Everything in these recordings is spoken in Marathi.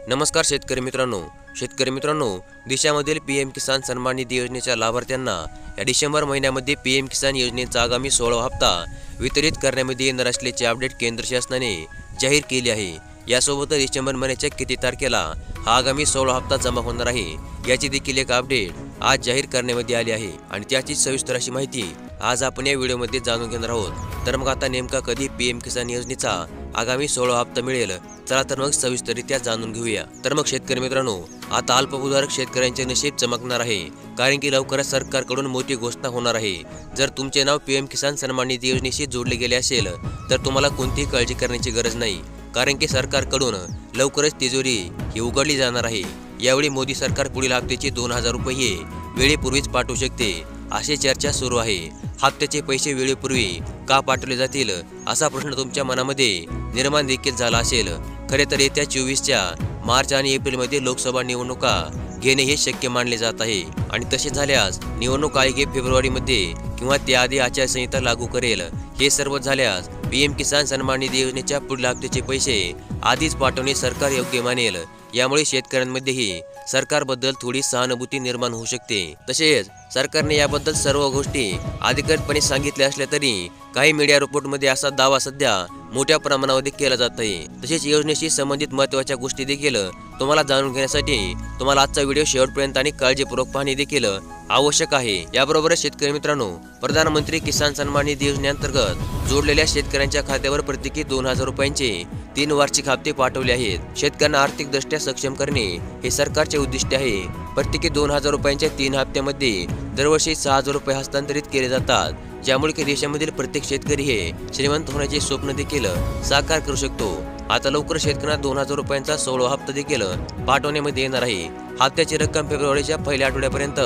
नमस्कार शेतकरी मित्रांनो, देशामधील पीएम किसान सन्मान निधी योजनेच्या लाभार्थ्यांना या डिसेंबर महिन्यामध्ये पीएम किसान योजनेचा आगामी 16वा हप्ता वितरित करण्यामध्ये येणार असल्याचे अपडेट केंद्र शासनाने जाहीर केले आहे। यासोबतच डिसेंबर महिन्याच्या किती तारखेला हा आगामी 16वा हप्ता जमा होणार आहे याची देखील एक अपडेट आज जाहीर करण्यामध्ये आली आहे आणि त्याची सविस्तर अशी माहिती आज आपण या व्हिडिओमध्ये जाणून घेणार आहोत। तर मग आता नेमका कधी पीएम किसान योजनेचा आगामी 16वा हप्ता मिळेल, चला तर मग सविस्तररित्या जाणून घेऊया। तर मग शेतकरी मित्रांनो, आता अल्पभूधारक शेतकऱ्यांचे नशीब चमकणार आहे, कारण की लवकरच सरकारकडून मोठी घोषणा होणार आहे। जर तुमचे नाव पीएम किसान सन्मान निधी योजनेशी जोडले गेले असेल तर तुम्हाला कोणतीही काळजी करण्याची गरज नाही, कारण की सरकारकडून लवकरच तिजोरी ही उघडली जाणार आहे। यावेळी मोदी सरकार पुढील हप्त्याचे 2000 रुपये वेळेपूर्वीच पाठवू शकते अशी चर्चा सुरू आहे। हप्त्याचे पैसे वेळेपूर्वी का पाठवले जातील असा प्रश्न तुमच्या मनामध्ये निर्माण देखील झाला असेल। खरे तर येत्या 24च्या मार्च आणि एप्रिलमध्ये लोकसभा निवडणुका घेणे हे शक्य मानले जात आहे आणि तसे झाल्यास निवडणूक आयोग फेब्रुवारीमध्ये किंवा त्याआधी आचारसंहिता लागू करेल। हे सर्व झाल्यास पीएम किसान सन्मान निधी योजनेच्या पुढील हप्त्याचे पैसे आधीच पाठवणे सरकार योग्य मानेल। यामुळे शेतकऱ्यांमध्येही सरकारबद्दल थोडी सहानुभूती निर्माण होऊ शकते। तसेच सरकारने याबद्दल सर्व गोष्टी अधिकृतपणे सांगितल्या असल्या तरी काही मीडिया रिपोर्टमध्ये असा दावा सध्या मोठ्या प्रमाणामध्ये केला जात आहे। तसेच योजनेशी संबंधित महत्त्वाच्या गोष्टी देखील तुम्हाला जाणून घेण्यासाठी तुम्हाला आजचा व्हिडिओ शेवटपर्यंत आणि काळजीपूर्वक पाहणे देखील आवश्यक आहे। याबरोबरच शेतकरी मित्रांनो, प्रधानमंत्री किसान सन्मान निधी योजनेअंतर्गत जोडलेल्या शेतकऱ्यांच्या खात्यावर प्रत्येकी 2000 रुपयांचे 3 वार्षिक हप्ते पाठवले आहेत। शेतकऱ्यांना आर्थिकदृष्ट्या सक्षम करणे हे सरकारचे उद्दिष्ट आहे। प्रत्येकी 2000 रुपयांच्या 3 हप्त्यामध्ये दरवर्षी 6000 रुपये हस्तांतरित केले जातात, ज्यामुळे की देशामधील प्रत्येक शेतकरी हे श्रीमंत होण्याचे स्वप्न देखील साकार करू शकतो। आता लवकर शेतकऱ्यांना 2000 रुपयांचा 16वा हप्ता देखील पाठवण्यामध्ये येणार आहे। हप्त्याची रक्कम फेब्रुवारीच्या पहिल्या आठवड्यापर्यंत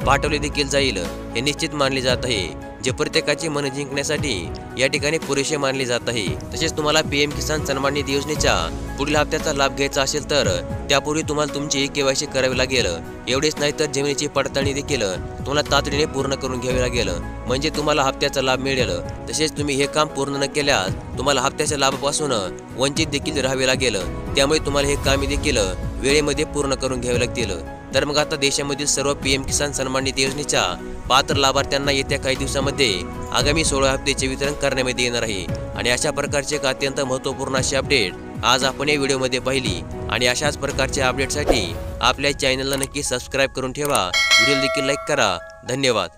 पाठवली देखील जाईल हे निश्चित मानले जात आहे, जे प्रत्येकाची मन जिंकण्यासाठी या ठिकाणी पुरेसे मानले जात आहे। तसेच तुम्हाला पीएम किसान सन्मान निधी योजनेच्या पुढील हप्त्याचा लाभ घ्यायचा असेल तर त्यापूर्वी तुम्हाला तुमची केवायसी करावी लागेल। एवढेच नाही तर जमिनीची पडताळणी देखील तुम्हाला तातडीने पूर्ण करून घ्यावी लागेल, म्हणजे तुम्हाला हप्त्याचा लाभ मिळेल। तसेच तुम्ही हे काम पूर्ण न केल्यास तुम्हाला हप्त्याच्या लाभापासून वंचित देखील राहावे लागेल, त्यामुळे तुम्हाला हे कामे देखील वेळेमध्ये पूर्ण करून घ्यावे लागतील। तर मग आता देशामधील सर्व पीएम किसान सन्मान निधी योजनेच्या पात्र लाभार्थ्यांना येत्या काही दिवसांमध्ये आगामी 16 हप्त्याचे वितरण करण्यामध्ये येणार आहे आणि अशा प्रकारचे एक अत्यंत महत्त्वपूर्ण अशी अपडेट आज आपण या व्हिडिओमध्ये पाहिली आणि अशाच प्रकारच्या अपडेटसाठी आपल्या चॅनलला नक्की सबस्क्राईब करून ठेवा। व्हिडिओ देखील लाईक करा। धन्यवाद।